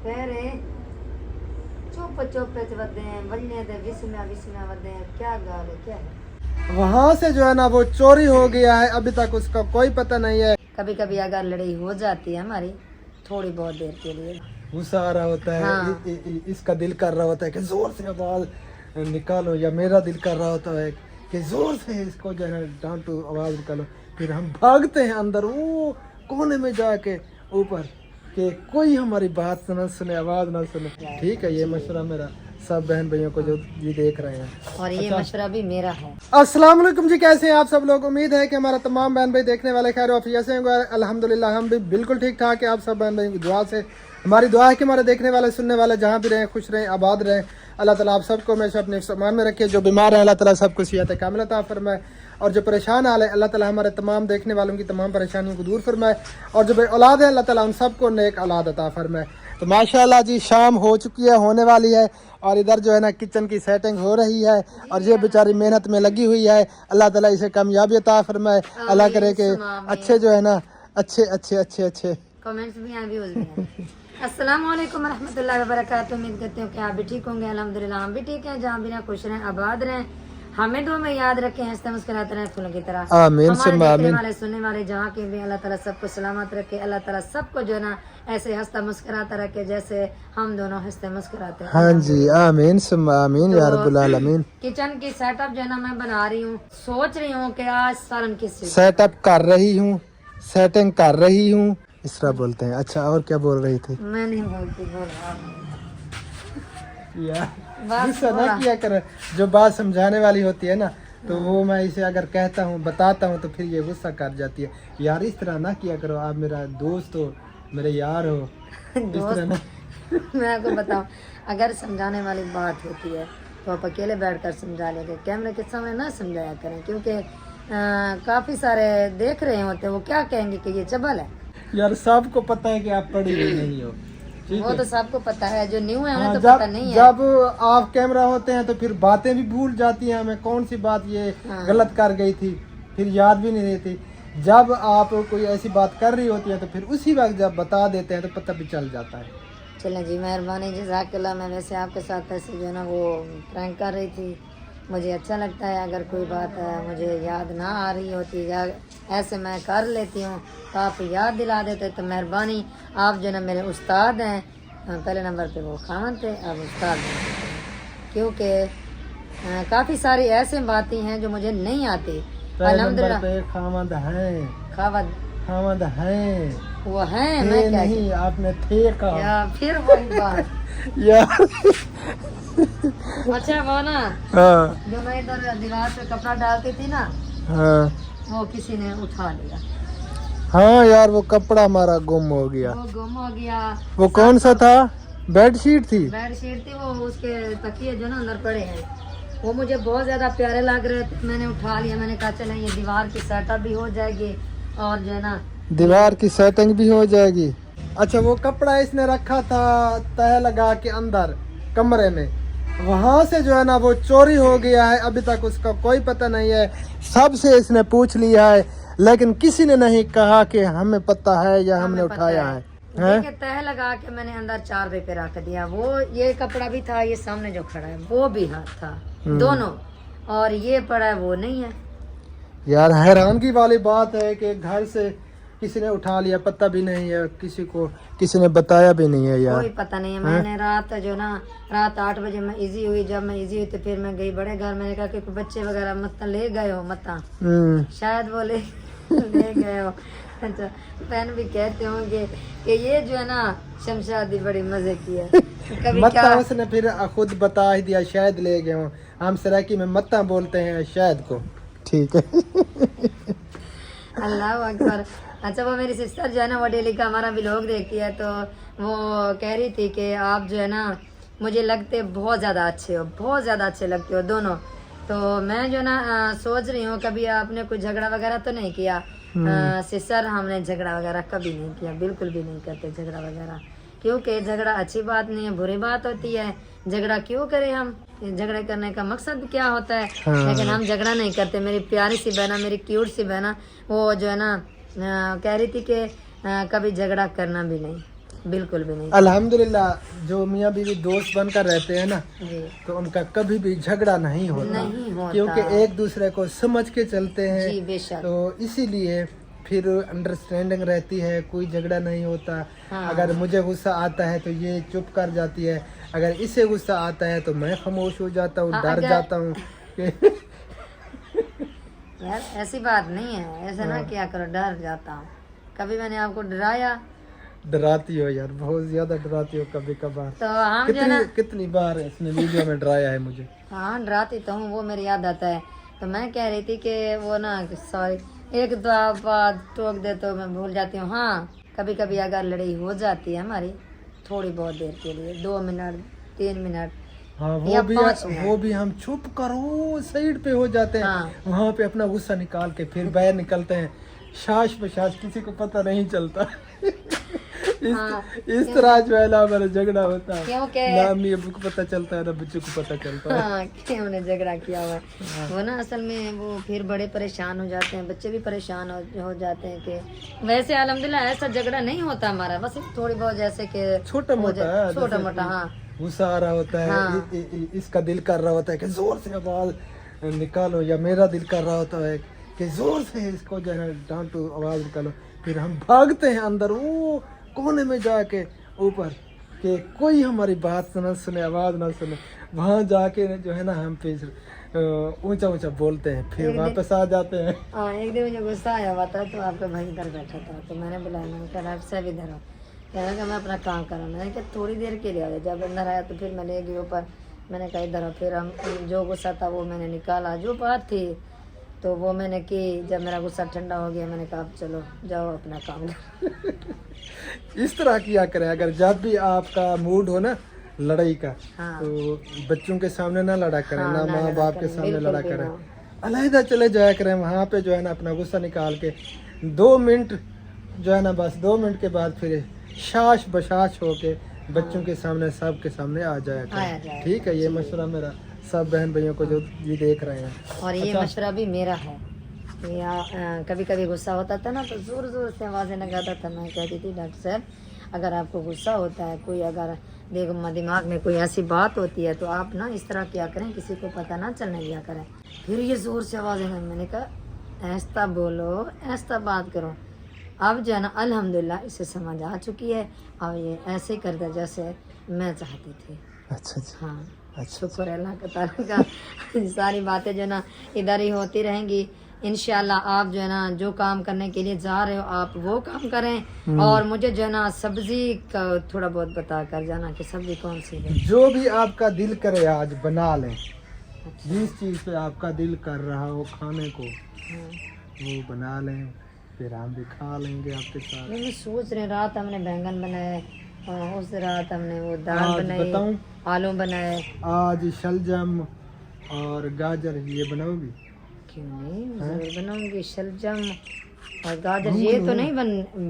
पैरे चुप चुप वदे वन्ने दे विस्मे वदे क्या गाल है क्या है। वहाँ से जो है ना वो चोरी हो गया है, अभी तक उसका कोई पता नहीं है। कभी कभी अगर लड़ाई हो जाती है हमारी थोड़ी बहुत देर के लिए, गुस्सा आ रहा होता है, हाँ। इसका दिल कर रहा होता है कि जोर से आवाज निकालो, या मेरा दिल कर रहा होता है कि जोर से इसको जो है डांटो, आवाज निकालो। फिर हम भागते हैं अंदर वो कोने में जाके ऊपर कि कोई हमारी बात ना सुने, आवाज ना सुने। ठीक है, ये मशवरा मेरा सब बहन भाइयों को जो ये देख रहे हैं, और ये मशवरा भी मेरा है। अस्सलाम वालेकुम जी, कैसे हैं आप सब लोग। उम्मीद है कि हमारा तमाम बहन भाई देखने वाले खैर वाफियत से होंगे। अल्हम्दुलिल्लाह हम भी बिल्कुल ठीक ठाक है। आप सब बहन भाई की दुआ से हमारी दुआ है कि हमारे देखने वाले सुनने वाले जहाँ भी रहें खुश रहें, आबाद रहें। अल्लाह ताला आप सबको हमेशा अपने सामान में रखे। जो बीमार हैं अल्लाह ताला सबको सेहत कामिल अता फरमाए, और जो परेशान हाल है अल्लाह ताला हमारे तमाम देखने वालों की तमाम परेशानियों को दूर फरमाए, और जो औलाद है अल्लाह ताला उन सबको नेक औलाद अता फरमाए। तो माशाल्लाह जी शाम हो चुकी है, होने वाली है, और इधर जो है ना किचन की सेटिंग हो रही है, और ये बेचारी मेहनत में लगी हुई है। अल्लाह ताला इसे कामयाबी अता फरमाए। अल्लाह करे कि अच्छे जो है ना अच्छे अच्छे अच्छे अच्छे कमेंट्स भी हैं, व्यूज भी हैं। अस्सलाम वालेकुम रहमतुल्लाहि व बरकातहू। उम्मीद करते हो कि आप भी ठीक होंगे। अल्हम्दुलिल्लाह हम भी ठीक हैं। जहाँ भी ना खुश रहें, आबाद रहें, हमें दुआ में याद रखें, हंसते मुस्कुराते रहें फूलों की तरह। आमीन हमारे सुम्मा देखने आमीन। वाले सुनने वाले जहाँ के भी अल्लाह ताला सबको सलामत रखे। अल्लाह ताला सबको जो है ना ऐसे हंसता मुस्कुराता रखे जैसे हम दोनों हंसते मुस्कुराते हैं। हाँ जी, आमीन सुम्मा आमीन या रब्बुल आलमीन। किचन की सेटअप जो है ना मैं बना रही हूँ, सोच रही हूँ कि आज सालन किस चीज़ सेटअप कर रही हूँ, सेटिंग कर रही हूँ, इस तरह बोलते हैं। अच्छा, और क्या बोल रही थी? मैं नहीं बोलती, बोल रहा यार बस गुस्सा ना बोला। किया कर, जो बात समझाने वाली होती है ना तो वो मैं इसे अगर कहता हूँ बताता हूँ तो फिर ये गुस्सा कर जाती है। यार इस तरह ना किया करो, आप मेरा दोस्त हो, मेरे यार हो, इस तरह ना। मैं आपको बताऊं, अगर समझाने वाली बात होती है तो आप अकेले बैठकर समझा लेंगे, कैमरे के सामने ना समझाया करें, क्योंकि काफी सारे देख रहे होते हैं, वो क्या कहेंगे कि ये चबल है। यार सबको पता है कि आप पढ़ी हुई नहीं हो, ठीक वो है? तो सबको पता है, जो न्यू है उन्हें हाँ, तो जब पता नहीं है। जब आप कैमरा होते हैं तो फिर बातें भी भूल जाती हैं, हमें कौन सी बात ये हाँ। गलत कर गई थी फिर याद भी नहीं रहती। जब आप कोई ऐसी बात कर रही होती है तो फिर उसी वक्त जब बता देते हैं तो पता भी चल जाता है। चलें जी, मेहरबानी जज़ाकल्लाह। मैं वैसे आपके साथ ऐसे जो है ना वो प्रैंक कर रही थी, मुझे अच्छा लगता है। अगर कोई बात मुझे याद ना आ रही होती या ऐसे मैं कर लेती हूँ तो आप याद दिला देते तो मेहरबानी। आप जो है ना मेरे उस्ताद हैं, पहले नंबर पे वो खामन थे, अब उस्ताद हैं, क्योंकि काफ़ी सारी ऐसी बातें हैं जो मुझे नहीं आती। अल्हम्दुलिल्लाह पे खामद हैं, खावत खामद हैं, वो हैं, थे मैं क्या नहीं, आपने थे कहा। या फिर वही बात। यार अच्छा वो ना हाँ जो मैं इधर दीवार पे कपड़ा डालती थी ना, हाँ वो किसी ने उठा लिया, हाँ यार वो कपड़ा हमारा गुम हो गया। वो गुम हो गया। वो कौन सा था? बेडशीट थी। बेडशीट थी, वो उसके तकिए जो ना अंदर पड़े हैं, वो मुझे बहुत ज्यादा प्यारे लग रहे थे, मैंने उठा लिया। मैंने कहा चले ये दीवार की सेटअप भी हो जाएगी और जो है ना दीवार की सेटिंग भी हो जाएगी। अच्छा, वो कपड़ा इसने रखा था तह लगा के अंदर कमरे में, वहां से जो है ना वो चोरी हो गया है। अभी तक उसका कोई पता नहीं है, सबसे इसने पूछ लिया है लेकिन किसी ने नहीं कहा कि हमें पता है या हमने हमें पता उठाया है। है। देखिए तह लगा के मैंने अंदर 4 पे रख दिया। वो ये कपड़ा भी था, ये सामने जो खड़ा है वो भी हाथ था, दोनों, और ये पड़ा है वो नहीं है। यार हैरानगी वाली बात है कि घर से किसी ने उठा लिया, पता भी नहीं है, किसी को किसी ने बताया भी नहीं है यार। कोई पता नहीं है। मैंने रात जो ना रात 8 बजे मैं इजी हुई, जब मैं इजी हुई तो फिर मैं गई बड़े घर। मैंने कहा कि बच्चे वगैरह मत ले गए हो, मत शायद वो ले गए हो। अच्छा, बहन भी कहते होंगे कि ये जो है ना शमशादी बड़ी मजे की है। कभी मत्ता क्या उसने फिर खुद बता ही दिया, शायद ले गए हो। हम सराकी में मत्ता बोलते हैं शायद को, ठीक है। अल्लाह अकबर। अच्छा, वो मेरी सिस्टर जो है ना वो डेली का हमारा व्लॉग देखती है, तो वो कह रही थी कि आप जो है ना मुझे लगते बहुत ज़्यादा अच्छे हो, बहुत ज़्यादा अच्छे लगते हो दोनों। तो मैं जो ना सोच रही हूँ कभी आपने कोई झगड़ा वगैरह तो नहीं किया। सिस्टर हमने झगड़ा वगैरह कभी नहीं किया, बिल्कुल भी नहीं करते झगड़ा वगैरह, क्योंकि झगड़ा अच्छी बात नहीं है, बुरी बात होती है। झगड़ा क्यों करें हम, झगड़े करने का मकसद क्या होता है। लेकिन हम झगड़ा नहीं करते। मेरी प्यारी सी बहना, मेरी क्यूट सी बहना, वो जो है ना कह रही थी कि कभी झगड़ा करना भी नहीं। बिल्कुल भी नहीं। अल्हम्दुलिल्लाह जो मियाँ बीवी दोस्त बनकर रहते हैं ना, जी तो उनका कभी भी झगड़ा नहीं होता, नहीं होता। क्योंकि एक दूसरे को समझ के चलते हैं। जी बेशक। तो इसीलिए फिर अंडरस्टैंडिंग रहती है, कोई झगड़ा नहीं होता। हाँ। अगर मुझे गुस्सा आता है तो ये चुप कर जाती है, अगर इसे गुस्सा आता है तो मैं खामोश हो जाता हूँ, डर जाता हूँ कि यार ऐसी बात नहीं है, ऐसा ना क्या करो, डर जाता हूँ। कभी मैंने आपको डराया? डराती हो यार, बहुत ज्यादा डराती हो कभी कभार। तो हम जो ना कितनी बार इसने वीडियो में डराया है मुझे। हाँ डराती तो हूँ, वो मेरी याद आता है। तो मैं कह रही थी कि वो ना सॉरी एक दो बात टोक दे तो मैं भूल जाती हूँ। हाँ कभी कभी अगर लड़ाई हो जाती है हमारी थोड़ी बहुत देर के लिए, 2 मिनट 3 मिनट, हाँ या 5 मिनट। वो भी हम चुप करो साइड पे हो जाते हैं। हाँ। वहाँ पे अपना गुस्सा निकाल के फिर बाहर निकलते हैं, शाश बशाश, किसी को पता नहीं चलता। इस तरह जो है ना हमारा झगड़ा होता है, क्योंकि ना अम्मी अब्बू को पता चलता है ना बच्चों को पता चलता है। हाँ कि हमने झगड़ा किया हुआ है। वो ना असल में वो फिर बड़े परेशान हो जाते हैं, बच्चे भी परेशान हो जाते हैं। कि वैसे अल्हम्दुलिल्लाह ऐसा झगड़ा नहीं होता हमारा, बस थोड़ी बहुत जैसे कि छोटा मोटा है, छोटा मोटा। हाँ गुस्सा आ रहा होता है, हाँ। इसका दिल कर रहा होता है कि जोर से आवाज निकालो, या मेरा दिल कर रहा होता है कि जोर से इसको जो है डांटो, आवाज निकालो। फिर हम भागते हैं अंदर वो कोने में जाके ऊपर कि कोई हमारी बात ना सुने, आवाज ना सुने। वहाँ जाके जो है ना हम फिर ऊंचा ऊंचा बोलते हैं, फिर वापस आ जाते हैं। हाँ एक दिन मुझे गुस्सा आया हुआ था, तो आपका भाई इधर बैठा था, तो मैंने बुलाया, मैंने कहा आप सब इधर हो। कहना कि मैं अपना काम कर रहा हूँ। मैंने कहा थोड़ी देर के लिए आ जाए। जब अंदर आया तो फिर मैं ले गई ऊपर, मैंने कहा इधर हो। फिर हम जो गुस्सा था वो मैंने निकाला, जो बात थी तो वो मैंने की। जब मेरा गुस्सा ठंडा हो गया मैंने कहा अब चलो जाओ अपना काम करो। इस तरह किया करें, अगर जब भी आपका मूड हो ना लड़ाई का, हाँ। तो बच्चों के सामने ना लड़ा करें, हाँ, ना ना माँ लड़ा बाप के करें, सामने बिल्कुल लड़ा भी करें, ना। अलहदा चले जाया करें। वहाँ पे जो है ना अपना गुस्सा निकाल के 2 मिनट जो है ना, बस 2 मिनट के बाद फिर शाश बशाश होके बच्चों के सामने, सब के सामने आ जाया करें। ठीक है, ये मशवरा मेरा सब बहन भाइयों को जो ये देख रहे हैं। और ये मशवरा भी मेरा है। कभी कभी गुस्सा होता था ना तो जोर जोर से आवाज़ें लगाता था। मैं कहती थी डॉक्टर साहब अगर आपको गुस्सा होता है, कोई अगर देखो दिमाग में कोई ऐसी बात होती है तो आप ना इस तरह क्या करें, किसी को पता ना चलने दिया करें। फिर ये ज़ोर से आवाज़ें, मैंने कहा ऐसा बोलो, ऐसा बात करो। अब जो है ना अल्हम्दुलिल्लाह इसे समझ आ चुकी है। अब ये ऐसे करता जैसे मैं चाहती थी। अच्छा अच्छा हाँ अच्छा, शुक्र है अल्लाह ताला का। सारी बातें जो ना इधर ही होती रहेंगी इंशाल्लाह। आप जो है ना जो काम करने के लिए जा रहे हो आप वो काम करें, और मुझे जो है ना सब्जी का थोड़ा बहुत बता कर जाना कि सब्जी कौन सी है। जो भी आपका दिल करे आज बना लें। जिस चीज़ पे आपका दिल कर रहा हो खाने को वो बना लें, फिर हम भी खा लेंगे आपके साथ। मैं सोच रहे रात हमने बैंगन बनाए, और उस रात हमने वो दाल आज बनाई, बताऊं, आलू बनाए। आज शलजम और गाजर ये बनाओगी? क्यों नहीं, जरूर बनाऊंगी। शलजम और गाजर ये तो नहीं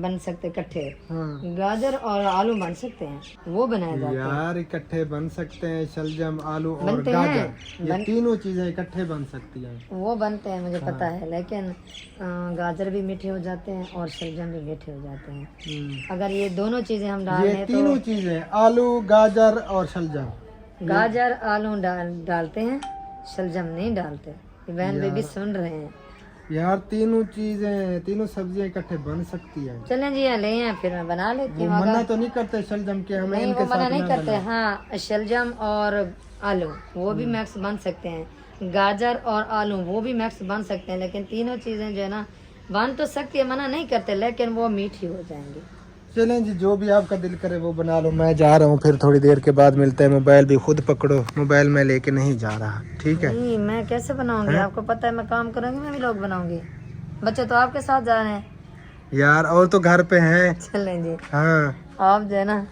बन सकते इकट्ठे। हाँ गाजर और आलू बन सकते हैं, वो बनाया जाता है। यार इकट्ठे बन सकते हैं, शलजम आलू और बनते गाजर हैं, ये तीनों चीजें इकट्ठे बन सकती हैं। वो बनते हैं मुझे पता है, लेकिन गाजर भी मीठे हो जाते हैं और शलजम भी मीठे हो जाते हैं। अगर ये दोनों चीजें हम डाल ये दें तीनों चीजें आलू गाजर और शलजम, तो गाजर आलू डालते हैं, शलजम नहीं डालते। ये बहन बेबी सुन रहे हैं यार तीनों चीजें, तीनों सब्जियां इकट्ठे बन सकती हैं। चलें जी ले हैं, फिर मैं बना लेती हूँ। मना तो नहीं करते शलजम के, हमें नहीं इनके वो मना साथ नहीं ना करते। बनाओ। हाँ शलजम और आलू वो भी मैक्स बन सकते हैं, गाजर और आलू वो भी मैक्स बन सकते हैं, लेकिन तीनों चीज़ें जो है ना बन तो सकती है, मना नहीं करते, लेकिन वो मीठी हो जाएंगी। चलें जी, जो भी आपका दिल करे वो बना लो। मैं जा रहा हूँ, फिर थोड़ी देर के बाद मिलते हैं। मोबाइल भी खुद पकड़ो, मोबाइल में लेके नहीं जा रहा, ठीक है? नहीं मैं कैसे बनाऊंगी, आपको पता है मैं काम करूंगी, मैं भी लोग बनाऊंगी। बच्चे तो आपके साथ जा रहे हैं यार, और तो घर पे हैं। चलें जी, हाँ आप जो है ना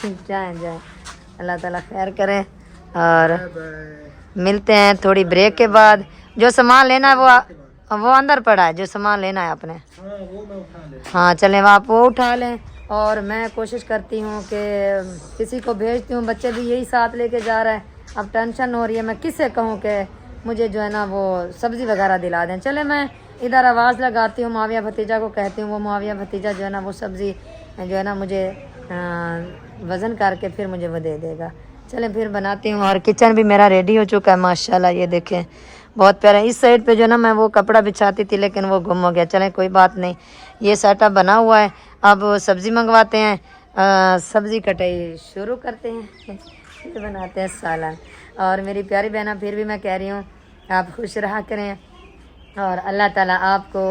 जाए अल्लाह ताला खैर करें, और मिलते हैं थोड़ी ब्रेक के बाद। जो सामान लेना है वो अंदर पड़ा है, जो सामान लेना है अपने। वो मैं उठा ले। हाँ चलें आप वो उठा लें, और मैं कोशिश करती हूँ कि किसी को भेजती हूँ, बच्चे भी यही साथ लेके जा रहा है। अब टेंशन हो रही है, मैं किससे कहूँ कि मुझे जो है ना वो सब्ज़ी वगैरह दिला दें। चले मैं इधर आवाज़ लगाती हूँ, मुआविया भतीजा को कहती हूँ, वो मुआविया भतीजा जो है ना वो सब्ज़ी जो है ना मुझे वज़न करके फिर मुझे वो दे देगा। चलें फिर बनाती हूँ। और किचन भी मेरा रेडी हो चुका है माशाल्लाह, ये देखें बहुत प्यारा। इस साइड पे जो ना मैं वो कपड़ा बिछाती थी लेकिन वो गुम हो गया। चलें कोई बात नहीं, ये सेटअप बना हुआ है। अब सब्ज़ी मंगवाते हैं, सब्ज़ी कटाई शुरू करते हैं, फिर बनाते हैं सालन। और मेरी प्यारी बहना, फिर भी मैं कह रही हूँ आप खुश रहा करें और अल्लाह ताला आपको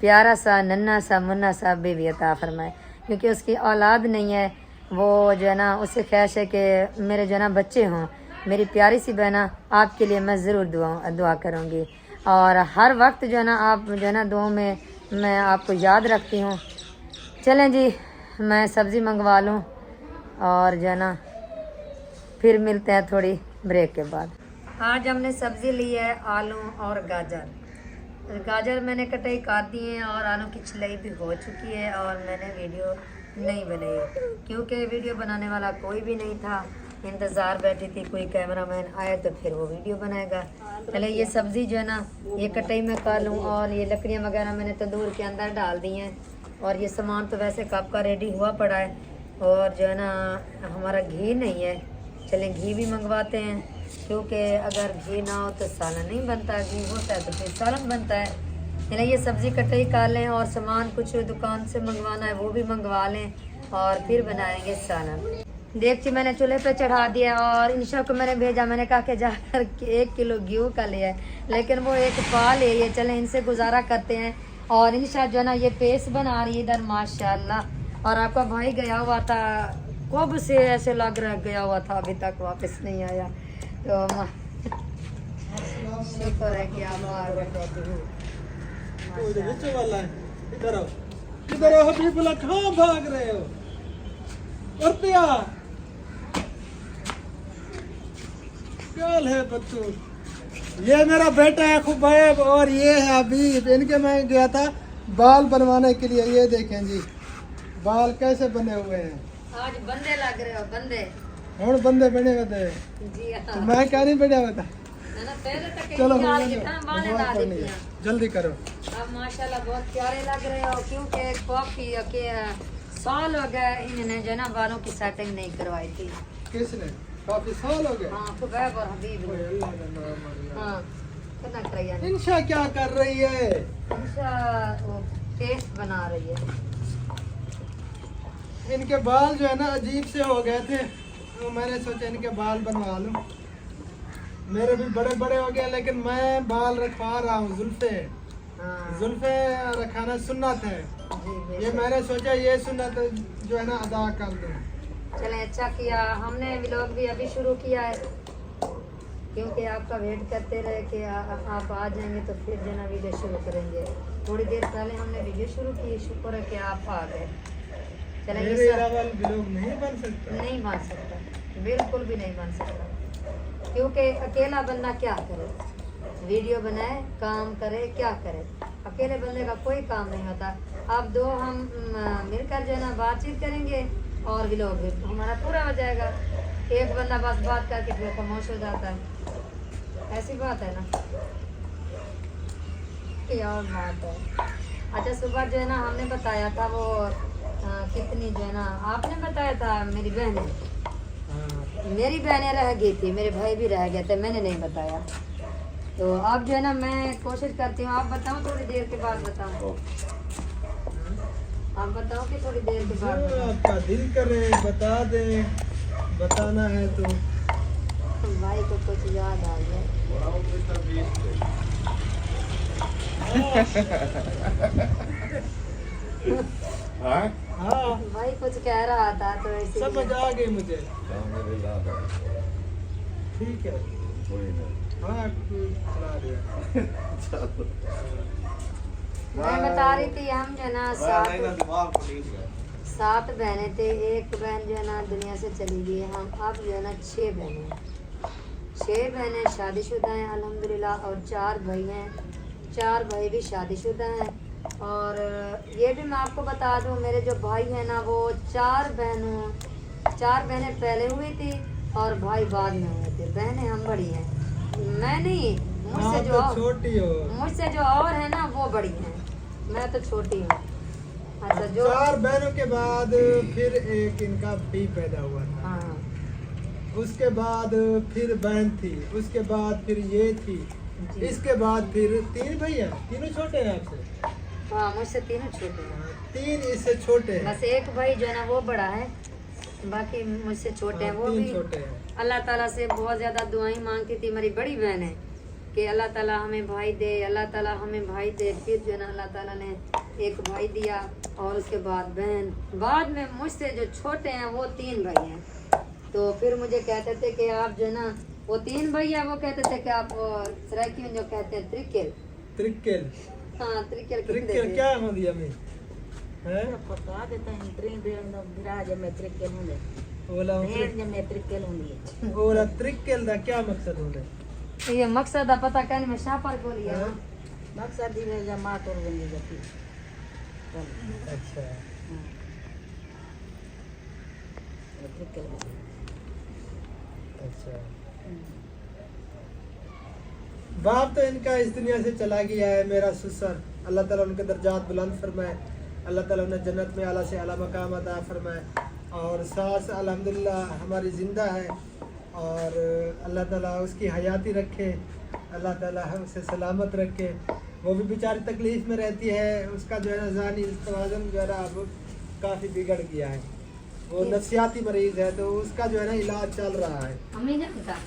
प्यारा सा नन्हा सा मुन्ना सा बेबी अता फरमाए, क्योंकि उसकी औलाद नहीं है। वो जो है ना उससे ख्वाहिश है कि मेरे जो है ना बच्चे हों। मेरी प्यारी सी बहना, आपके लिए मैं ज़रूर दुआ करूँगी और हर वक्त जो है ना आप जो है ना दुआ में मैं आपको याद रखती हूँ। चलें जी, मैं सब्ज़ी मंगवा लूँ और जो है ना फिर मिलते हैं थोड़ी ब्रेक के बाद। आज हमने सब्ज़ी ली है आलू और गाजर मैंने कटाई कर दी है और आलू की छिलाई भी हो चुकी है। और मैंने वीडियो नहीं बनाई क्योंकि वीडियो बनाने वाला कोई भी नहीं था। इंतज़ार बैठी थी कोई कैमरामैन आए तो फिर वो वीडियो बनाएगा। चले ये सब्ज़ी जो है ना ये कटाई में कर लूँ और ये लकड़ियाँ वगैरह मैंने तंदूर के अंदर डाल दी हैं। और ये सामान तो वैसे कब का रेडी हुआ पड़ा है। और जो है ना हमारा घी नहीं है, चलें घी भी मंगवाते हैं, क्योंकि अगर घी ना हो तो सालन नहीं बनता, घी होता है तो फिर सालन बनता है। चलें ये सब्ज़ी कटाई कर लें और सामान कुछ दुकान से मंगवाना है वो भी मंगवा लें और फिर बनाएंगे सालन। देख मैंने चूल्हे पे चढ़ा दिया और इंशा को मैंने भेजा, मैंने कहा कि जाकर 1 किलो घी का लिया है, लेकिन वो एक पा ले ये। चलें इनसे गुजारा करते हैं। और इंशा जो है ना ये पेस्ट बना रही है इधर माशाल्लाह। और आपका भाई गया हुआ था, कब से ऐसे लग रहा गया हुआ था, अभी तक वापस नहीं आया। तो शुक्र है कि आप आ गए। इधर आओ हबीबुल्लाह, कहाँ भाग रहे हो? क्या है बच्चों? ये मेरा बेटा है खुबैब और ये है हबीब। इनके मैं गया था बाल बनवाने के लिए। ये देखें जी बाल कैसे बने हुए हैं। आज बंदे लग रहे हो, बंदे हूँ बंदे बने हुए थे जी। हाँ तो मैं क्या नहीं बढ़िया हुआ था। चलो जल्दी करो। अब माशाल्लाह बहुत प्यारे लग रहे हो, क्योंकि कॉफी के साल हो गए इन्होंने जो ना बालों की सेटिंग नहीं करवाई थी। किसने? काफी साल हो गए। हाँ खुबैब और हबीब ने। हाँ कितना कराया। इंशा क्या कर रही है? इंशा वो पेस्ट बना रही है। इनके बाल जो है ना अजीब से हो गए थे, तो मैंने सोचा इनके बाल बनवा लूं। मेरे भी बड़े बड़े हो गए, लेकिन मैं बाल रखवा रहा हूँ। जुल्फे रखाना सुन्नत है। ये मैंने सोचा ये सुन्नत जो है ना अदा कर दूं। चलें अच्छा किया, हमने व्लॉग भी अभी शुरू किया है, क्योंकि आपका वेट करते रहे कि आप आ जाएंगे तो फिर जो ना वीडियो शुरू करेंगे। थोड़ी देर पहले हमने वीडियो शुरू की, शुक्र है कि आप आ गए। चलें मेरे अलावा व्लॉग नहीं बन सकता। नहीं बन सकता, बिल्कुल भी नहीं बन सकता, क्योंकि अकेला बंदा क्या करे, वीडियो बनाए काम करे क्या करे, अकेले बंदे का कोई काम नहीं होता। अब दो हम मिलकर जो है ना बातचीत करेंगे और व्लॉग भी हमारा पूरा हो जाएगा। एक बंदा बस बात करके फिर खामोश हो जाता है, ऐसी बात है ना। और बात है। अच्छा सुबह जो है ना हमने बताया था वो कितनी जो है ना आपने बताया था मेरी बहनें रह गई थी, मेरे भाई भी रह गए थे, मैंने नहीं बताया। तो अब जो है ना मैं कोशिश करती हूँ, आप बताओ थोड़ी देर के बाद बताओ। आप बताओ कि थोड़ी देर के बाद आपका दिल करे बता दे, बताना है तो। भाई को कुछ याद आ गया। हाँ भाई कुछ कह रहा था तो ऐसे समझ आ गई मुझे। ठीक है हाँ चला दिया। मैं बता रही थी हम जो है ना सात बहनें थे, एक बहन जो है ना दुनिया से चली गई। हम अब जो है ना 6 बहनें, 6 बहनें शादीशुदा हैं अल्हम्दुलिल्लाह और 4 भाई हैं, 4 भाई भी शादीशुदा हैं। और ये भी मैं आपको बता दूं मेरे जो भाई हैं ना वो 4 बहनें पहले हुई थी और भाई बाद में हुए थे। बहनें हम बड़ी हैं, मैं नहीं, मुझसे जो छोटी हो, मुझसे जो और है ना वो बड़ी हैं, मैं तो छोटी हूँ। अच्छा जो 4 बहनों के बाद फिर एक इनका भी पैदा हुआ था, हाँ उसके बाद फिर बहन थी, उसके बाद फिर ये थी, जी। इसके बाद फिर 3 भैया, तीनों छोटे हैं आपसे? हाँ मुझसे तीनों छोटे हैं, 3 इससे छोटे हैं। बस एक भाई जो है ना वो बड़ा है, बाकी मुझसे छोटे हैं। वो 3 भी छोटे हैं। अल्लाह ताला से बहुत ज़्यादा दुआएं मांगती थी। मेरी बड़ी बहन है कि अल्लाह ताला हमें भाई दे, अल्लाह ताला हमें भाई दे। फिर जो है ना अल्लाह ताला ने एक भाई दिया और उसके बाद बहन। बाद में मुझसे जो छोटे हैं वो 3 भाई हैं। तो फिर मुझे कहते थे कि आप जो है ना वो 3 भाई है, वो कहते थे कि आप सराइकी में जो कहते हैं त्रिकेल। त्रिकेल, हाँ त्रिकेल त्रिकेल क्या हो दिया मैं है? पता देता है ट्रेन विराज में त्रिकेल होंगे बोला ट्रेन में त्रिकेल होंगी बोला त्रिकेल दा क्या मकसद होने? ये मकसद है पता कहने में शापर को लिया। हाँ? मकसद ही जमात और बनी जाती अच्छा, त्रिकेल अच्छा। बाप तो इनका इस दुनिया से चला गया है, मेरा ससुर, अल्लाह ताला उनके दर्जात बुलंद फरमाए, अल्लाह ताला उन्हें जन्नत में आला से आला मकाम अता फरमाए। और सास अल्हम्दुलिल्लाह हमारी ज़िंदा है और अल्लाह ताला उसकी हयाती रखे, अल्लाह ताला उसे सलामत रखे। वो भी बेचारी तकलीफ़ में रहती है, उसका जो है ना ज़ानी तवाज़ुन जो है ना अब काफ़ी बिगड़ गया है, वो नफसियाती मरीज़ है, तो उसका जो है ना इलाज चल रहा है। अम्मी जान का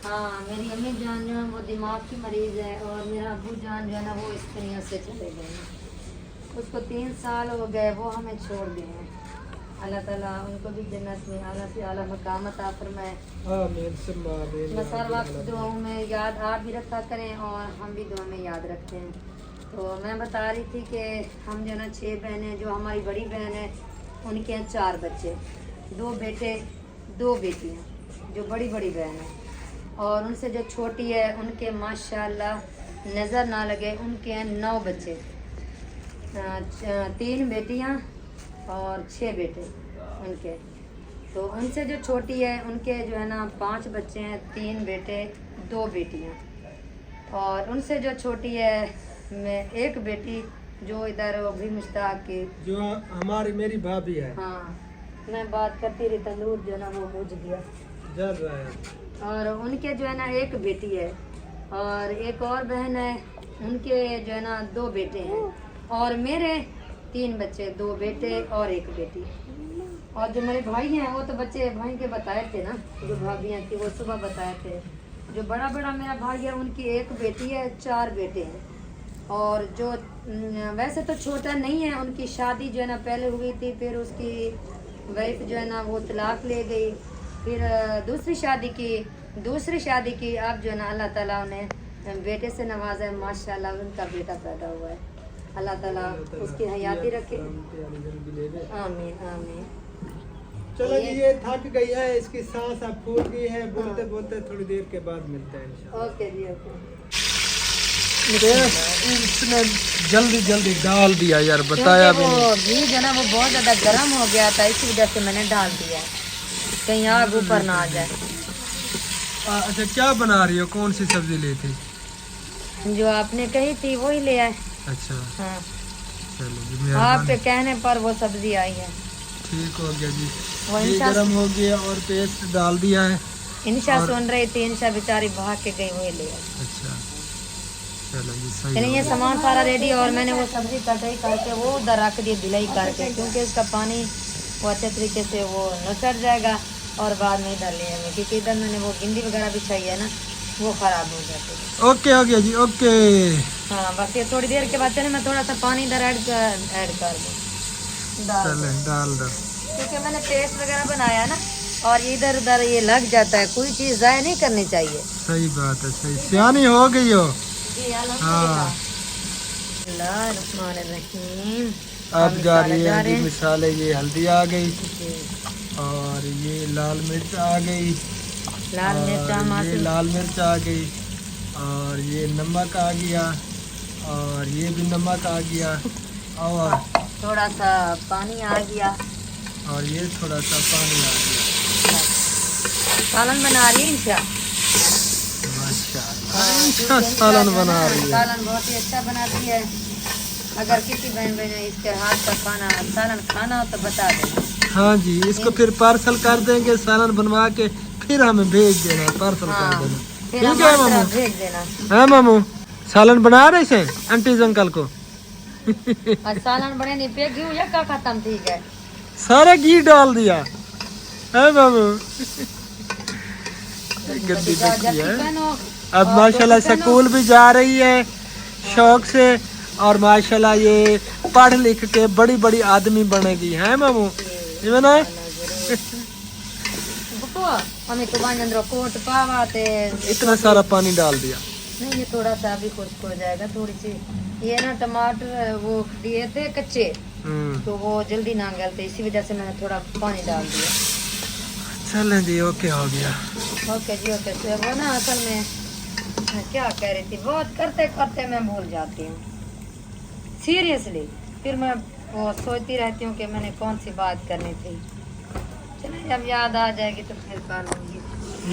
हाँ मेरी अम्मी जान जो है वो दिमाग की मरीज़ है और मेरा अबू जान जो है ना वो इस दुनिया से चले गए हैं। उसको 3 साल हो गए, वो हमें छोड़ गए हैं। अल्लाह ताला उनको भी जन्नत में आला से आला मकाम अता फरमाए। आमीन सुम्मा आमीन। बस हर वक्त दुआओं में याद आप भी रखा करें और हम भी दुआ में याद रखते हैं। तो मैं बता रही थी कि हम जो ना 6 बहनें, जो हमारी बड़ी बहन है उनके हैं 4 बच्चे, 2 बेटे 2 बेटियाँ, जो बड़ी बड़ी बहन है। और उनसे जो छोटी है उनके माशाल्लाह नज़र ना लगे उनके हैं 9 बच्चे, 3 बेटियाँ और 6 बेटे उनके। तो उनसे जो छोटी है उनके जो है ना 5 बच्चे हैं, 3 बेटे 2 बेटियाँ। और उनसे जो छोटी है मैं 1 बेटी जो इधर वो भी मुश्ताक की, जो हमारी मेरी भाभी है, हाँ मैं बात करती रही, तंदूर जो है ना वो बुझ गया। जल रहा है। और उनके जो है ना 1 बेटी है और एक और बहन है, उनके जो है ना 2 बेटे हैं। और मेरे 3 बच्चे, 2 बेटे और 1 बेटी। और जो मेरे भाई हैं वो तो बच्चे भाई के बताए थे ना, जो भाभियाँ थी वो सुबह बताए थे। जो बड़ा मेरा भाई है उनकी 1 बेटी है, 4 बेटे हैं। और जो वैसे तो छोटा नहीं है, उनकी शादी जो है ना पहले हुई थी, फिर उसकी वाइफ जो है ना वो तलाक ले गई, फिर दूसरी शादी की। अब जो है ना अल्लाह ताला उन्हें बेटे से नवाजा है, माशाल्लाह उनका बेटा पैदा हुआ है। अल्लाह ताला उसकी हयाती रखे, आमीन आमीन। चलो जी, ये थक गई है, इसकी सांस अब फूल गई है, बोलते बोलते थोड़ी देर के बाद मिलते हैं इंशाल्लाह। ओके जी ओके। इसने जल्दी डाल दिया यार, बताया भी क्योंकि नहीं। वो घी जो है ना वो बहुत ज़्यादा गर्म हो गया था, इसी वजह से मैंने डाल दिया, कहीं आग ऊपर ना आ जाए। अच्छा, क्या बना रही हो? कौन सी सब्जी ली थी? जो आपने कही थी वही ले आए। अच्छा हाँ चलो जी, आपके मेहरबानी। कहने पर वो सब्जी आई है। ठीक हो गया जी, वो घी इंशा गरम हो गया और पेस्ट डाल दिया है। इंशा और- सुन रही थी, इंशा बेचारी भाग के गई, वही ले आई। अच्छा चलो जी, सही चलिए हो ये गया। सामान सारा रेडी। और मैंने वो सब्जी कटाई करके वो उधर रख दी ढिलाई करके, क्योंकि उसका पानी वो अच्छे तरीके से वो निकल जाएगा और बाद में इधर ले आएंगे, क्योंकि इधर मैंने वो गिंदी वगैरह बिछाई है ना, वो ख़राब हो जाती है। ओके हो गया जी, ओके। हाँ बस ये थोड़ी देर के बाद चले मैं थोड़ा सा पानी इधर ऐड कर दूँ, चले डाल दो। क्योंकि मैंने पेस्ट वगैरह बनाया ना, और इधर उधर ये लग जाता है, कोई चीज़ ज़ाया नहीं करनी चाहिए। सही बात है, सही सियानी हो गई हो। जी हाँ। अल्लाहुम्मानिर्रहीम। अब जा रही है जी हैं। मिसाले, ये हल्दी आ गई जी, और ये लाल मिर्च आ गई, लाल और मिर्च ये मासूम। लाल मिर्च आ गई, और ये नमक आ गया, और ये भी नमक आ गया, और थोड़ा सा पानी आ गया, और ये थोड़ा सा पानी आ गया। सालन बना रही है इंशा। माशाल्लाह, हाँ, अच्छा क्योंकि इंशा सालन जो है बना ना, रही है। सालन बहुत ही अच्छा बनाती है। अगर किसी बहन बहन ने इसके हाथ का खाना सालन खाना हो तो बता देना। हाँ जी, इसको फिर पार्सल कर देंगे, सालन बनवा के फिर हमें भेज देना, पार्सल कर हाँ, देना। फिर ठीक है हमारी मामू? तरफ भेज देना। हाँ मामू, सालन बना रहे से आंटी अंकल को? और सालन बने नहीं पे घी या का खत्म ठीक है। सारा घी डाल दिया है मामू। गंदी बच्ची है। अब माशाल्लाह स्कूल भी जा रही है शौक से, और माशाल्लाह ये पढ़ लिख के बड़ी बड़ी आदमी बनेगी, है मामू? ये ना हमें तो अंदर कोट पावा ते इतना सारा पानी डाल दिया। नहीं, ये थोड़ा सा भी खुश्क हो जाएगा। थोड़ी सी ये ना टमाटर वो दिए थे कच्चे, तो वो जल्दी ना गलते, इसी वजह से मैंने थोड़ा पानी डाल दिया। चलें जी, ओके हो गया। ओके जी ओके। तो वो ना असल में मैं क्या कह रही थी, बहुत करते करते मैं भूल जाती हूँ सीरियसली। फिर मैं वो सोचती रहती हूँ कि मैंने कौन सी बात करनी थी। चलो जब याद आ जाएगी तो फिर कर लूँगी।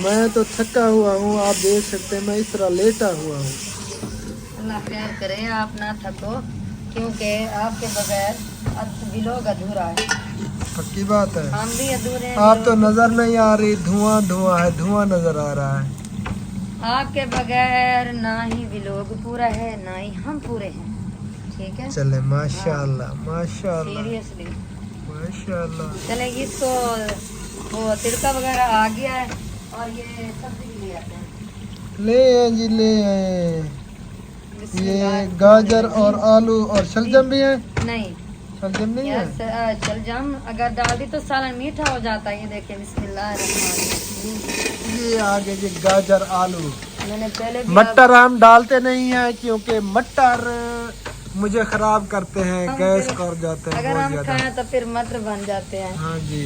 मैं तो थका हुआ हूँ, आप देख सकते हैं मैं इस तरह लेटा हुआ हूँ। अल्लाह खैर करे, आप ना थको, क्योंकि आपके बगैर व्लॉग अधूरा है। पक्की बात है, हम भी अधूरे हैं। आप तो नजर नहीं आ रही, धुआं धुआं है, धुआं नजर आ रहा है। आपके बगैर ना ही व्लॉग पूरा है ना ही हम पूरे हैं। ठीक है, चले माशाल्लाह माशाल्लाह सीरियसली माशाल्लाह। चले इसको वो तिड़का वगैरह आ गया है, और ये सब्जी भी ले आते हैं। ले आए जी, ले आए। ये गाजर और आलू और शलजम भी है? नहीं शलजम नहीं है? यार शलजम अगर डाल दी तो सालन मीठा हो जाता है। ये देखिए बिस्मिल्लाहिर्रहमानिर्रहीम। ये आगे जी गाजर आलू। मैंने पहले भी मटर हम डालते नहीं हैं, क्योंकि मटर मुझे खराब करते हैं, हम गैस फिर- कर जाते हैं अगर बहुत हम ज्यादा। खाएं तो फिर मटर बन जाते हैं। हाँ जी,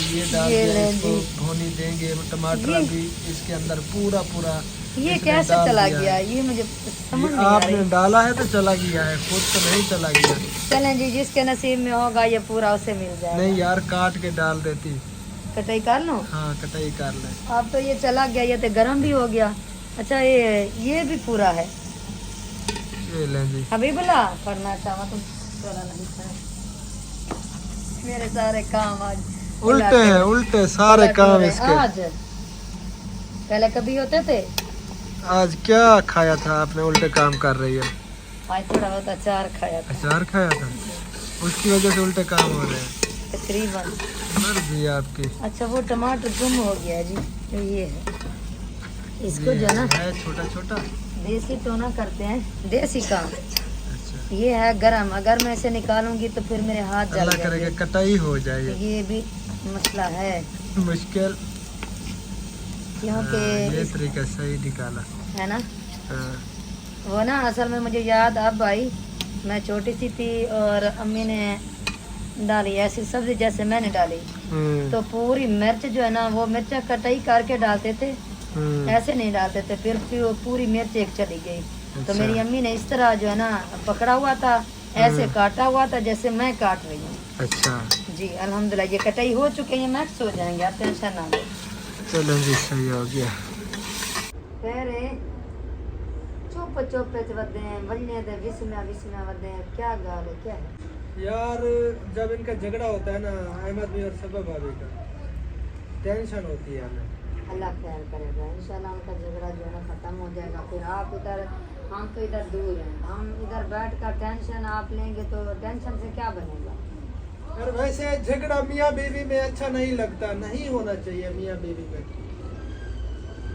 ये डाल ये के ले इसको जी। भूनी देंगे। टमाटर ये- भी इसके अंदर पूरा पूरा ये इसमें कैसे डाल चला दिया गया, है। ये मुझे समझ ये नहीं आ आपने रही। डाला है तो चला गया है, खुद तो नहीं चला गया। चलें जी, जिसके नसीब में होगा ये पूरा उसे मिल जाएगा। नहीं यार, काट के डाल देती। कटाई कर लो। हाँ, कटाई कर ले। अब तो ये चला गया, ये तो गर्म भी हो गया। अच्छा ये भी पूरा है। ये लें जी। हबीबुल्लाह पढ़ना चाहो तुम थोड़ा नहीं था। मेरे सारे काम आज उल्टे हैं, उल्टे सारे काम इसके। आज पहले कभी होते थे। आज क्या खाया था आपने, उल्टे काम कर रही है? आज थोड़ा बहुत अचार खाया था अचार खाया था, उसकी वजह से उल्टे काम हो रहे हैं। तकरीबन। मर्जी आपकी। अच्छा वो टमाटर गुम हो गया जी, तो ये है। इसको ये जो ना है छोटा छोटा। देसी टोना करते हैं, देसी काम। अच्छा, ये है गरम, अगर मैं इसे निकालूंगी तो फिर मेरे हाथ जल अल्लाह करेगा जाएंगे। कटाई हो जाएगी। ये भी मसला है, मुश्किल। क्योंकि ये तरीका सही निकाला। है ना हाँ। वो ना असल में मुझे याद अब आई, मैं छोटी सी थी और अम्मी ने डाली ऐसी सब्जी जैसे मैंने डाली, तो पूरी मिर्च जो है ना वो मिर्चा कटाई करके डालते थे, ऐसे नहीं डालते थे। फिर वो पूरी मिर्च एक चली गई। तो अच्छा। मेरी अम्मी ने इस तरह जो है ना पकड़ा हुआ था, ऐसे काटा हुआ था जैसे मैं काट रही हूँ। अच्छा, जी अल्हम्दुलिल्लाह ये कटाई हो चुके हैं, मैक्स हो जाएंगे, आप टेंशन ना लो। चलो जी, सही हो गया। पहले चुप चुप वदे वजने दे विस्मा विस्मा वदे, क्या गाल है क्या है? यार जब इनका झगड़ा होता है ना अहमद भी और सबा भाभी का, टेंशन होती है हमें। अल्लाह खैर करेगा इंशाल्लाह, उनका झगड़ा जो है ना खत्म हो जाएगा। फिर आप इधर, हम तो इधर दूर हैं, हम इधर बैठ कर टेंशन आप लेंगे तो टेंशन से क्या बनेगा? यार वैसे झगड़ा मियाँ बीवी में अच्छा नहीं लगता, नहीं होना चाहिए मियाँ बीवी में,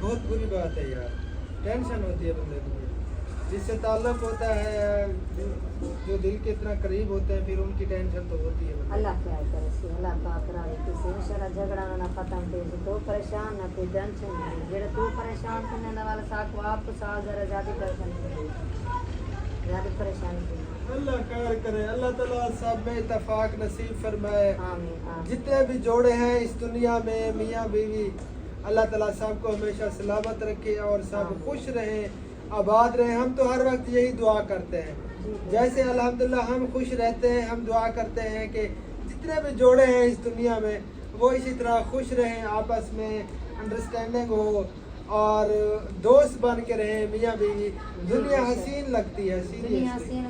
बहुत बुरी बात है यार। टेंशन होती है बंदे को, जिससे ताल्लुक होता है, जो दिल के इतना करीब होते हैं, फिर उनकी टेंशन तो होती है। अल्लाह खैर करे सी, अल्लाह पाक राजी किसी इंशाल्लाह झगड़ा ना खत्म थे, तो परेशान ना कोई टेंशन नहीं, जेड़ा तू परेशान करने वाला साथ को आप तो साथ जरा ज्यादा परेशान नहीं, ज्यादा परेशान नहीं। अल्लाह खैर करे, अल्लाह ताला सब में इत्तेफाक नसीब फरमाए। आमीन आमीन। जितने भी जोड़े हैं इस दुनिया में मियाँ बीवी, अल्लाह ताला सबको हमेशा सलामत रखे और सब खुश रहें, आबाद रहें। हम तो हर वक्त यही दुआ करते हैं, जैसे अल्हम्दुलिल्लाह हम खुश रहते हैं, हम दुआ करते हैं कि जितने भी जोड़े हैं इस दुनिया में वो इसी तरह खुश रहें, आपस में अंडरस्टैंडिंग हो और दोस्त बन के रहे मियाँ बीवी। दुनिया हसीन लगती है, दुनिया सीरियसली हसीन,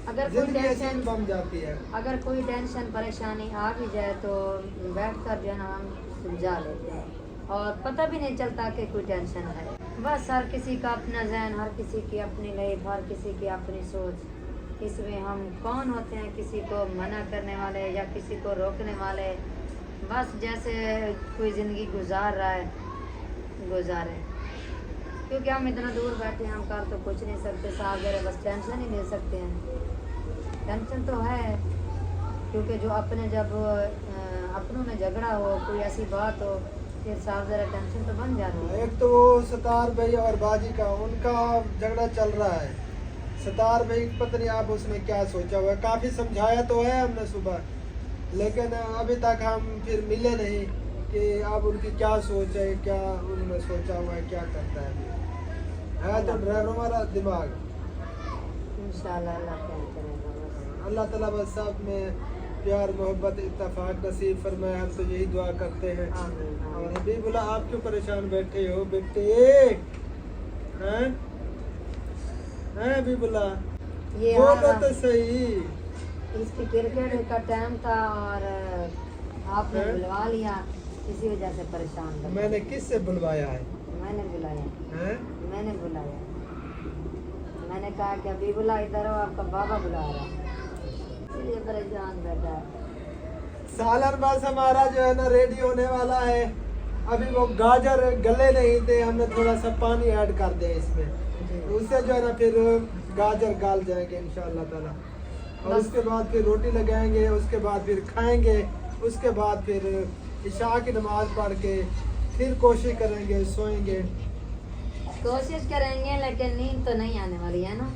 अगर कोई जिंदगी हसीन टेंशन बन जाती है। अगर कोई टेंशन परेशानी आ भी जाए तो बैठ कर जो है ना हम सुलझा लेते हैं और पता भी नहीं चलता कि कोई टेंशन है। बस हर किसी का अपना जहन, हर किसी की अपनी लाइफ, हर किसी की अपनी सोच, इसमें हम कौन होते हैं किसी को मना करने वाले या किसी को रोकने वाले। बस जैसे कोई ज़िंदगी गुजार रहा है गुजारे, क्योंकि हम इतना दूर बैठे हैं, हम कर तो कुछ नहीं सकते, साथ दे रहे, बस टेंशन ही ले सकते हैं। टेंशन तो है क्योंकि जो अपने जब अपनों में झगड़ा हो, कोई ऐसी बात हो, फिर साफ ज़रा टेंशन तो बन जाती है। एक तो वो सतार भाई और बाजी का उनका झगड़ा चल रहा है। सतार भाई पता नहीं आप उसने क्या सोचा हुआ है, काफ़ी समझाया तो है हमने सुबह, लेकिन अभी तक हम फिर मिले नहीं कि अब उनकी क्या सोच है, क्या उन्होंने सोचा हुआ है, क्या करता है तो ड्राइवर वाला दिमाग। इंशाल्लाह अल्लाह खैर करेगा बस। अल्लाह ताला बस सब में प्यार मोहब्बत इत्तेफाक नसीब फरमाए, हम तो यही दुआ करते हैं। आमीन, और आमीन। हबीबुल्लाह आप क्यों परेशान बैठे हो बेटे? हैं हबीबुल्लाह ये बोलो हमारा- तो सही। इसकी क्रिकेट का टाइम था और आपने हैं? बुलवा लिया, इसी वजह से परेशान था। मैंने किससे बुलवाया है? मैंने बुलाया, हैं? मैंने बुलाया, मैंने कहा कि अभी बुला, इधर हो, आपका बाबा बुला रहा है, इसलिए परेशान बैठा है। सालन बस हमारा जो है ना रेडी होने वाला है। अभी वो गाजर गले नहीं थे, हमने थोड़ा सा पानी ऐड कर दिया इसमें, तो उससे जो है ना फिर गाजर गाल जाएंगे इंशाअल्लाह ताला। और बस। उसके बाद फिर रोटी लगाएंगे, उसके बाद फिर खाएंगे, उसके बाद फिर इशा की नमाज पढ़ के फिर कोशिश करेंगे, सोएंगे। कोशिश करेंगे लेकिन नींद तो नहीं आने वाली है ना।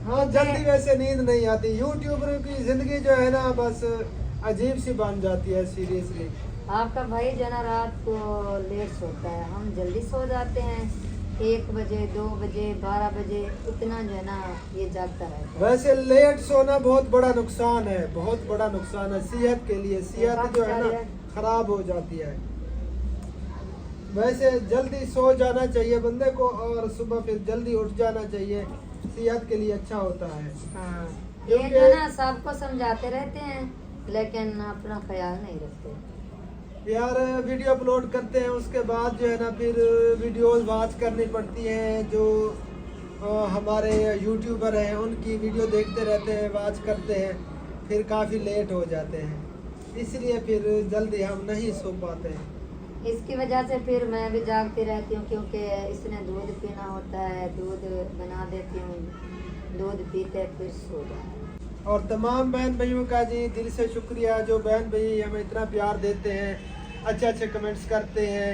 हाँ जल्दी वैसे नींद नहीं आती। यूट्यूबर की जिंदगी जो है ना बस अजीब सी बन जाती है, सीरियसली। आपका भाई जो है ना रात को लेट सोता है, हम जल्दी सो जाते हैं, 1 बजे 2 बजे 12 बजे, इतना जो है ना ये जागता रहता है। वैसे लेट सोना बहुत बड़ा नुकसान है, बहुत बड़ा नुकसान है सेहत के लिए। सेहत जो है ना खराब हो जाती है। वैसे जल्दी सो जाना चाहिए बंदे को और सुबह फिर जल्दी उठ जाना चाहिए, सेहत के लिए अच्छा होता है। हाँ, ये क्योंकि- जो है ना सबको समझाते रहते हैं लेकिन अपना ख्याल नहीं रखते। यार वीडियो अपलोड करते हैं, उसके बाद जो है ना फिर वीडियोस वॉच करनी पड़ती हैं। जो हमारे यूट्यूबर हैं उनकी वीडियो देखते रहते हैं, वॉच करते हैं, फिर काफ़ी लेट हो जाते हैं, इसलिए फिर जल्दी हम नहीं सो पाते हैं। इसकी वजह से फिर मैं भी जागती रहती हूँ क्योंकि इसने दूध पीना होता है, दूध बना देती हूँ, दूध पीते फिर सो जाते हैं। और तमाम बहन भाइयों का जी दिल से शुक्रिया, जो बहन भाई हमें इतना प्यार देते हैं, अच्छे अच्छे कमेंट्स करते हैं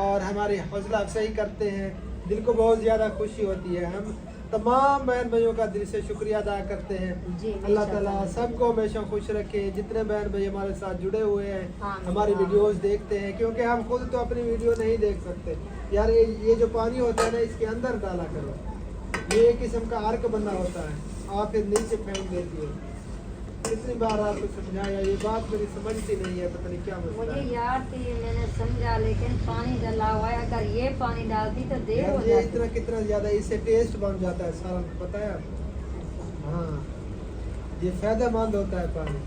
और हमारी हौसला अफजाई करते हैं, दिल को बहुत ज़्यादा खुशी होती है। हम तमाम बहन भाइयों का दिल से शुक्रिया अदा करते हैं। जी, अल्लाह बेशक। ताला सबको हमेशा खुश रखे। जितने बहन भाई हमारे साथ जुड़े हुए हैं, आमीन, हमारी आमीन। वीडियोस देखते हैं, क्योंकि हम खुद तो अपनी वीडियो नहीं देख सकते यार। ये जो पानी होता है ना इसके अंदर डाला करो, ये एक किस्म का अर्क बना होता है, आप फिर नीचे फेंक देती हो। कितनी बार आपको समझाया, ये बात मेरी समझती नहीं है, पता नहीं क्या मसला मुझे है। याद थी, मैंने समझा, लेकिन पानी डला हुआ है, अगर ये पानी डालती तो देर हो यार ये जाती। इतना कितना ज्यादा इससे टेस्ट बन जाता है सारा, पता है आपको? हाँ ये फायदेमंद होता है पानी।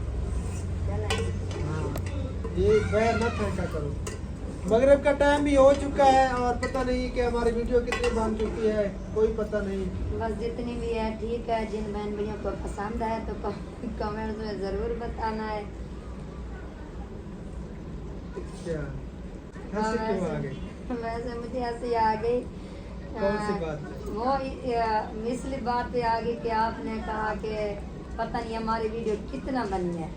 हाँ ये बहर मत फेंका करो। मगरिब का टाइम भी हो चुका है और पता नहीं कि हमारी वीडियो कितनी बन चुकी है, कोई पता नहीं। बस जितनी भी है ठीक है। जिन बहन भैया को पसंद है तो कमेंट्स में ज़रूर बताना है। अच्छा हंसी क्यों आ गई? वैसे मुझे हंसी आ गई। कौन सी बात? वो मिसली बात पे आ गई कि आपने कहा कि पता नहीं हमारी वीडियो कितना बनी है,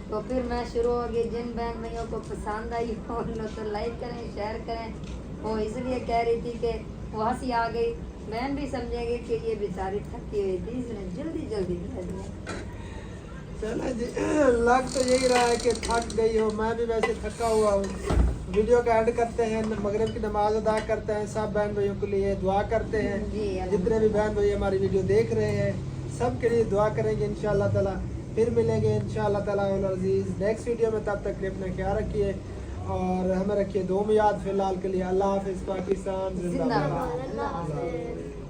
तो फिर मैं शुरू हो गई, जिन बहन भैया को पसंद आई हो तो लाइक करें, शेयर करें। वो इसलिए कह रही थी कि वो हंसी आ गई, बहन भी समझेगी कि ये बेचारी थकी हुई थी, इसने जल्दी जल्दी कर दिया। चलो जी, लग तो यही रहा है कि थक गई हो, मैं भी वैसे थका हुआ हूँ। वीडियो का एंड करते हैं, मगरिब की नमाज अदा करते हैं, सब बहन भाइयों के लिए दुआ करते हैं। जी, जितने भी बहन भाई हमारी वीडियो देख रहे हैं सब के लिए दुआ करेंगे इंशाअल्लाह ताला। फिर मिलेंगे इंशाअल्लाह ताला अल अजीज़ नेक्स्ट वीडियो में, तब तक के लिए अपना ख्याल रखिए। اور ہمیں رکھیے دو میں یاد. فی الحال کے لیے اللہ حافظ. پاکستان زندہ باد. زندہ باد.